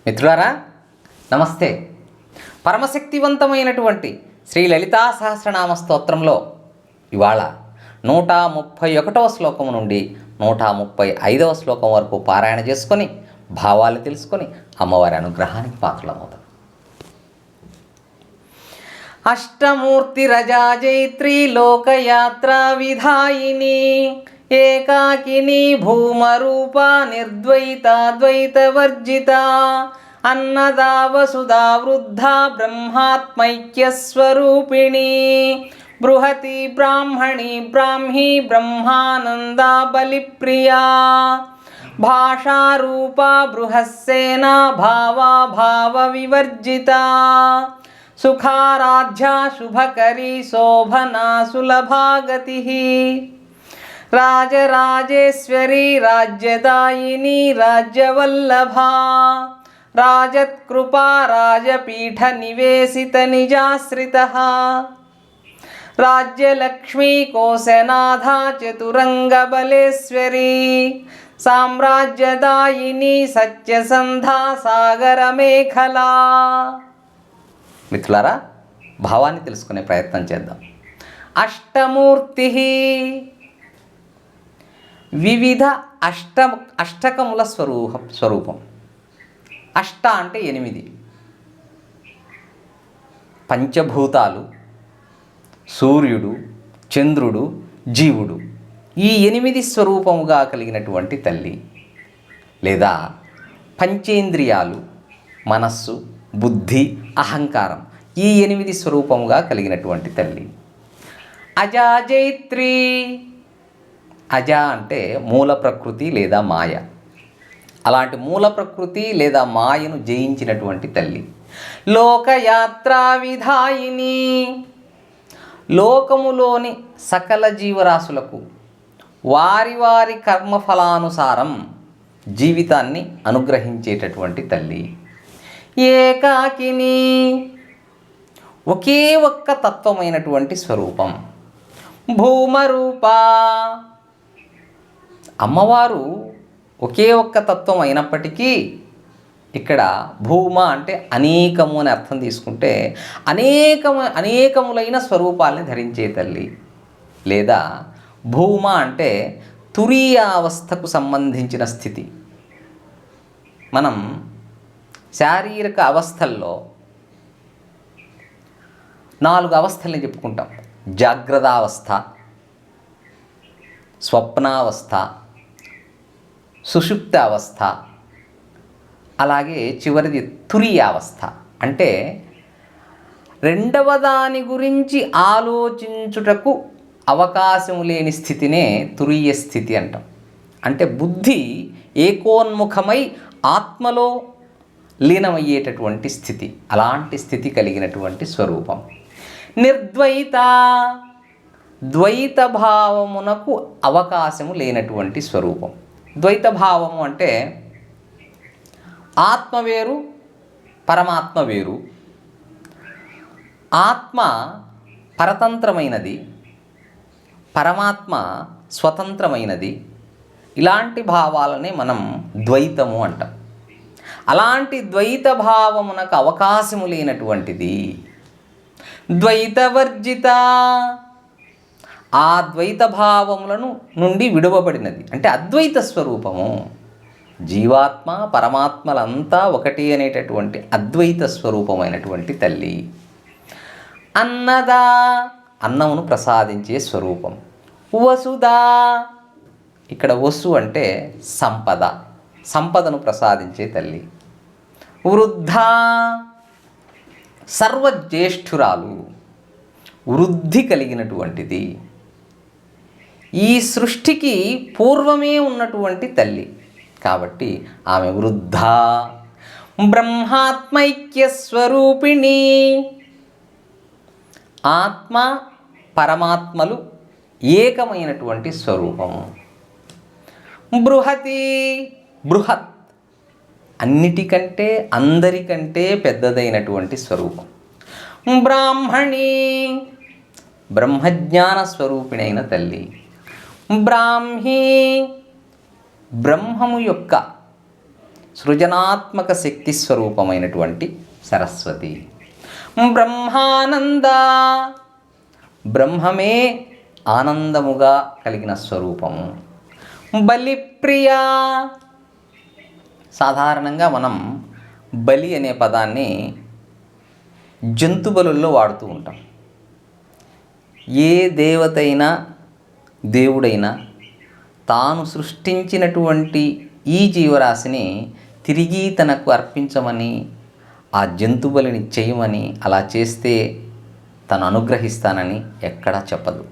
మిత్రులారా నమస్తే. పరమశక్తివంతమైనటువంటి శ్రీ లలితా సహస్రనామ స్తోత్రంలో ఇవాళ 131వ శ్లోకం నుండి 135వ శ్లోకం వరకు పారాయణ చేసుకొని భావాలు తెలుసుకొని అమ్మవారి అనుగ్రహానికి పాత్రలమవుతాం. అష్టమూర్తిరజాజైత్రీ లోకయాత్రా విధాయిని ఏకాకిని భూమరూపా నిర్ద్వైతాద్వైతవర్జిత అన్నదా వసుదా వృద్ధా బ్రహ్మాత్మైక్యస్వరూపిణి బృహతి బ్రాహ్మణి బ్రాహ్మీ బ్రహ్మానందా బలిప్రియా భాషారూపా బృహస్సేనా భావా భావ వివర్జిత సుఖారాధ్యా శుభకరీ శోభనా సులభాగతి రాజరాజేశ్వరీ రాజ్యదాయిని రాజ్యవల్లభా రాజత్కృపా రాజపీఠ నివేశిత నిజాశ్రిత రాజ్యలక్ష్మీ కోశనాథా చతురంగబలేశ్వరీ సామ్రాజ్యదాయిని సత్యసంధా సాగరమేఖలా. మిత్రులారా, భావాన్ని తెలుసుకునే ప్రయత్నం చేద్దాం. అష్టమూర్తి వివిధ అష్టకముల స్వరూపం. అష్ట అంటే 8, పంచభూతాలు, సూర్యుడు, చంద్రుడు, జీవుడు, ఈ 8 స్వరూపముగా కలిగినటువంటి తల్లి, లేదా పంచేంద్రియాలు, మనస్సు, బుద్ధి, అహంకారం, ఈ 8 స్వరూపముగా కలిగినటువంటి తల్లి. అజాజైత్రి, అజ అంటే మూల ప్రకృతి లేదా మాయ. అలాంటి మూల ప్రకృతి లేదా మాయను జయించినటువంటి తల్లి. లోకయాత్రా విధాయిని, లోకములోని సకల జీవరాశులకు వారి వారి కర్మఫలానుసారం జీవితాన్ని అనుగ్రహించేటటువంటి తల్లి. ఏకాకిని, ఒకే ఒక్క తత్వమైనటువంటి స్వరూపం. భూమరూపా, అమ్మవారు ఒకే ఒక్క తత్వం అయినప్పటికీ ఇక్కడ భూమ అంటే అనేకము అని అర్థం తీసుకుంటే అనేకములైన స్వరూపాలని ధరించే తల్లి. లేదా భూమ అంటే తురీయావస్థకు సంబంధించిన స్థితి. మనం శారీరక అవస్థల్లో 4 అవస్థల్ని చెప్పుకుంటాం. జాగ్రత్తావస్థ, స్వప్నావస్థ, సుషుప్తావస్థ, అలాగే చివరిది తురీయావస్థ. అంటే రెండవ దాని గురించి ఆలోచించుటకు అవకాశం లేని స్థితినే తురీయ స్థితి అంటాం. అంటే బుద్ధి ఏకోన్ముఖమై ఆత్మలో లీనమయ్యేటటువంటి స్థితి. అలాంటి స్థితి కలిగినటువంటి స్వరూపం. నిర్ద్వైత, ద్వైత భావమునకు అవకాశము లేనటువంటి స్వరూపం. ద్వైత భావము అంటే ఆత్మ వేరు, పరమాత్మ వేరు. ఆత్మ పరతంత్రమైనది, పరమాత్మ స్వతంత్రమైనది. ఇలాంటి భావాలనే మనం ద్వైతము అంటాం. అలాంటి ద్వైత భావమునకు అవకాశము లేనటువంటిది ద్వైతవర్జిత. ఆ ద్వైత భావములను నుండి విడువబడినది అంటే అద్వైత స్వరూపము. జీవాత్మ పరమాత్మలంతా ఒకటి అనేటటువంటి అద్వైత స్వరూపమైనటువంటి తల్లి. అన్నదా, అన్నమును ప్రసాదించే స్వరూపం. వసుదా, ఇక్కడ వసు అంటే సంపద, సంపదను ప్రసాదించే తల్లి. వృద్ధా, సర్వజ్యేష్ఠురాలు, వృద్ధి కలిగినటువంటిది. ఈ సృష్టికి పూర్వమే ఉన్నటువంటి తల్లి కాబట్టి ఆమె వృద్ధ. బ్రహ్మాత్మైక్యస్వరూపిణి, ఆత్మ పరమాత్మలు ఏకమైనటువంటి స్వరూపము. బృహతి, బృహత్, అన్నిటికంటే అందరికంటే పెద్దదైనటువంటి స్వరూపం. బ్రాహ్మణి, బ్రహ్మజ్ఞాన స్వరూపిణైన తల్లి. బ్రాహ్మీ, బ్రహ్మము యొక్క సృజనాత్మక శక్తి స్వరూపమైనటువంటి సరస్వతి. బ్రహ్మానంద, బ్రహ్మమే ఆనందముగా కలిగిన స్వరూపము. బలిప్రియ, సాధారణంగా మనం బలి అనే పదాన్ని జంతు బలుల్లో వాడుతూ ఉంటాం. ఏ దేవతైనా దేవుడైనా తాను సృష్టించినటువంటి ఈ జీవరాశిని తిరిగి తనకు అర్పించమని, ఆ జంతు బలిని చేయమని, అలా చేస్తే తను అనుగ్రహిస్తానని ఎక్కడా చెప్పదు.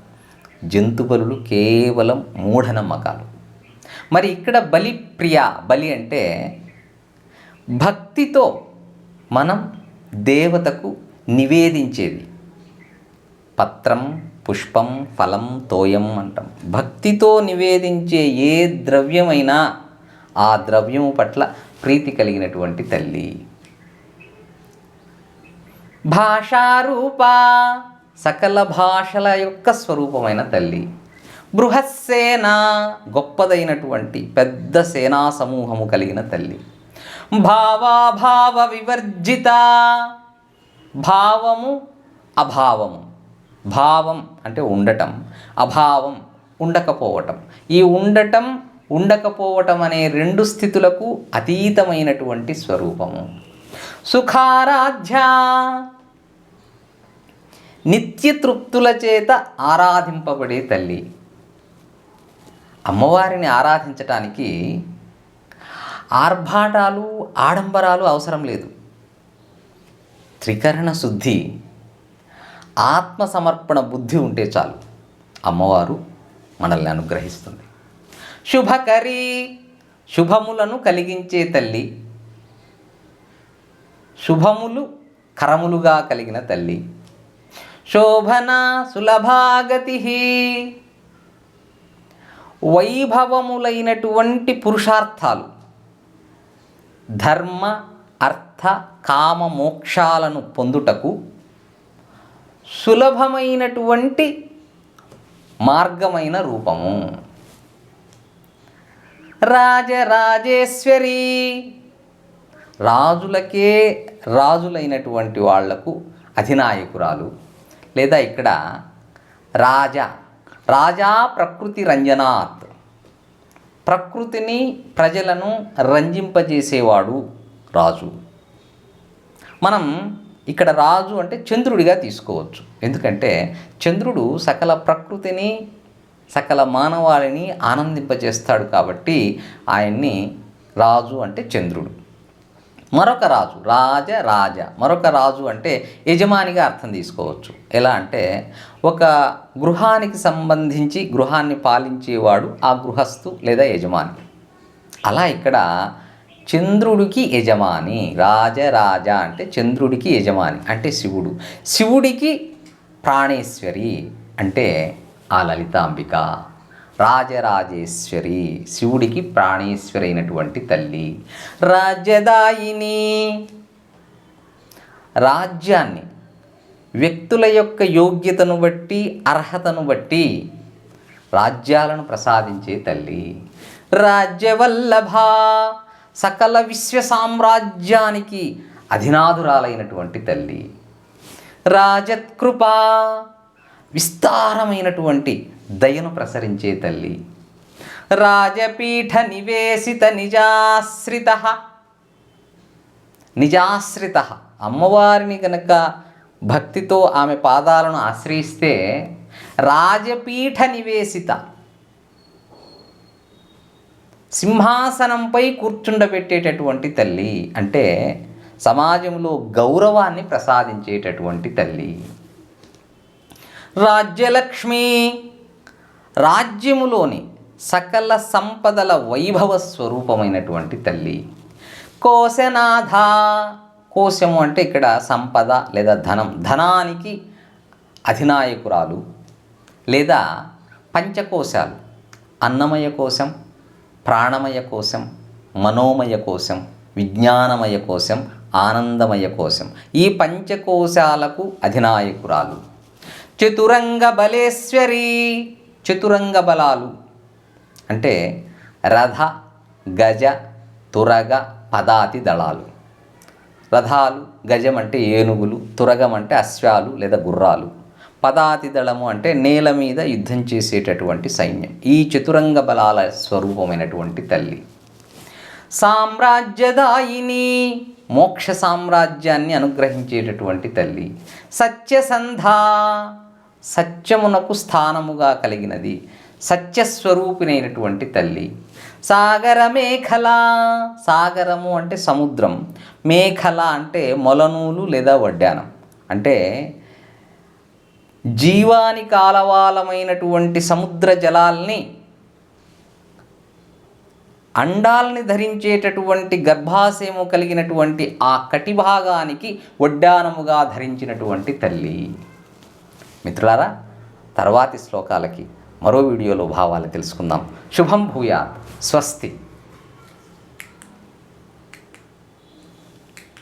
జంతు బలులు కేవలం మూఢనమ్మకాలు. మరి ఇక్కడ బలి ప్రియ, బలి అంటే భక్తితో మనం దేవతకు నివేదించేది. పత్రం, పుష్పం, ఫలం, తోయం అంటాం. భక్తితో నివేదించే ఏ ద్రవ్యమైనా ఆ ద్రవ్యము పట్ల ప్రీతి కలిగినటువంటి తల్లి. భాషారూప, సకల భాషల యొక్క స్వరూపమైన తల్లి. బృహస్సేన, గొప్పదైనటువంటి పెద్ద సేనా సమూహము కలిగిన తల్లి. భావాభావ వివర్జిత, భావము అభావము. భావం అంటే ఉండటం, అభావం ఉండకపోవటం. ఈ ఉండటం ఉండకపోవటం అనే రెండు స్థితులకు అతీతమైనటువంటి స్వరూపము. సుఖారాధ్య, నిత్య తృప్తుల చేత ఆరాధింపబడే తల్లి. అమ్మవారిని ఆరాధించటానికి ఆర్భాటాలు, ఆడంబరాలు అవసరం లేదు. త్రికరణ శుద్ధి, ఆత్మసమర్పణ బుద్ధి ఉంటే చాలు, అమ్మవారు మనల్ని అనుగ్రహిస్తుంది. శుభకరి, శుభములను కలిగించే తల్లి. శుభములు కరములుగా కలిగిన తల్లి. శోభన సులభాగతి, వైభవములైనటువంటి పురుషార్థాలు, ధర్మ అర్థ కామ మోక్షాలను పొందుటకు సులభమైనటువంటి మార్గమైన రూపము. రాజరాజేశ్వరి, రాజులకే రాజులైనటువంటి వాళ్లకు అధినాయకురాలు. లేదా ఇక్కడ రాజా ప్రకృతి రంజనాత్, ప్రకృతిని ప్రజలను రంజింపజేసేవాడు రాజు. మనం ఇక్కడ రాజు అంటే చంద్రుడిగా తీసుకోవచ్చు. ఎందుకంటే చంద్రుడు సకల ప్రకృతిని, సకల మానవాళిని ఆనందింపజేస్తాడు కాబట్టి ఆయన్ని రాజు అంటే చంద్రుడు. మరొక రాజు రాజ, మరొక రాజు అంటే యజమానిగా అర్థం తీసుకోవచ్చు. ఎలా అంటే ఒక గృహానికి సంబంధించి గృహాన్ని పాలించేవాడు ఆ గృహస్థు లేదా యజమాని. అలా ఇక్కడ చంద్రుడికి యజమాని. రాజ అంటే చంద్రుడికి యజమాని అంటే శివుడు. శివుడికి ప్రాణేశ్వరి అంటే ఆ లలితాంబిక. రాజరాజేశ్వరి, శివుడికి ప్రాణేశ్వరి అయినటువంటి తల్లి. రాజ్యదాయిని, రాజ్యాన్ని వ్యక్తుల యొక్క యోగ్యతను బట్టి, అర్హతను బట్టి రాజ్యాలను ప్రసాదించే తల్లి. రాజ్యవల్లభ, సకల విశ్వ సామ్రాజ్యానికి అధినాథురాలైనటువంటి తల్లి. రాజత్కృప, విస్తారమైనటువంటి దయను ప్రసరించే తల్లి. రాజపీఠ నివేశిత నిజాశ్రిత, అమ్మవారిని కనుక భక్తితో ఆమె పాదాలను ఆశ్రయిస్తే రాజపీఠ నివేశిత, సింహాసనంపై కూర్చుండబెట్టేటటువంటి తల్లి. అంటే సమాజంలో గౌరవాన్ని ప్రసాదించేటటువంటి తల్లి. రాజ్యలక్ష్మి, రాజ్యములోని సకల సంపదల వైభవ స్వరూపమైనటువంటి తల్లి. కోశనాథ, కోశము అంటే ఇక్కడ సంపద లేదా ధనం, ధనానికి అధినాయకురాలు. లేదా పంచకోశాలు, అన్నమయ కోశం, ప్రాణమయ కోశం, మనోమయ కోశం, విజ్ఞానమయ కోశం, ఆనందమయ కోశం. ఈ పంచకోశాలకు అధినాయకురాలు. చతురంగ బలేశ్వరి, చతురంగ బలాలు అంటే రథ, గజ, తురగ, పదాతి దళాలు. రథాలు, గజం అంటే ఏనుగులు, తురగం అంటే అశ్వాలు లేదా గుర్రాలు, పదాతి దళము అంటే నేల మీద యుద్ధం చేసేటటువంటి సైన్యం. ఈ చతురంగ బలాల స్వరూపమైనటువంటి తల్లి. సామ్రాజ్యదాయిని, మోక్ష సామ్రాజ్యాన్ని అనుగ్రహించేటటువంటి తల్లి. సత్యసంధా, సత్యమునకు స్థానముగా కలిగినది, సత్యస్వరూపినైనటువంటి తల్లి. సాగర మేఖల, సాగరము అంటే సముద్రం, మేఖల అంటే మొలనూలు లేదా వడ్డానం. అంటే జీవానికి ఆలవాలమైనటువంటి సముద్ర జలాల్ని, అండాల్ని ధరించేటటువంటి గర్భాశయము కలిగినటువంటి ఆ కటిభాగానికి వడ్డానముగా ధరించినటువంటి తల్లి. మిత్రులారా, తర్వాతి శ్లోకాలకి మరో వీడియోలో భావాలు తెలుసుకుందాం. శుభం భూయాత్. స్వస్తి.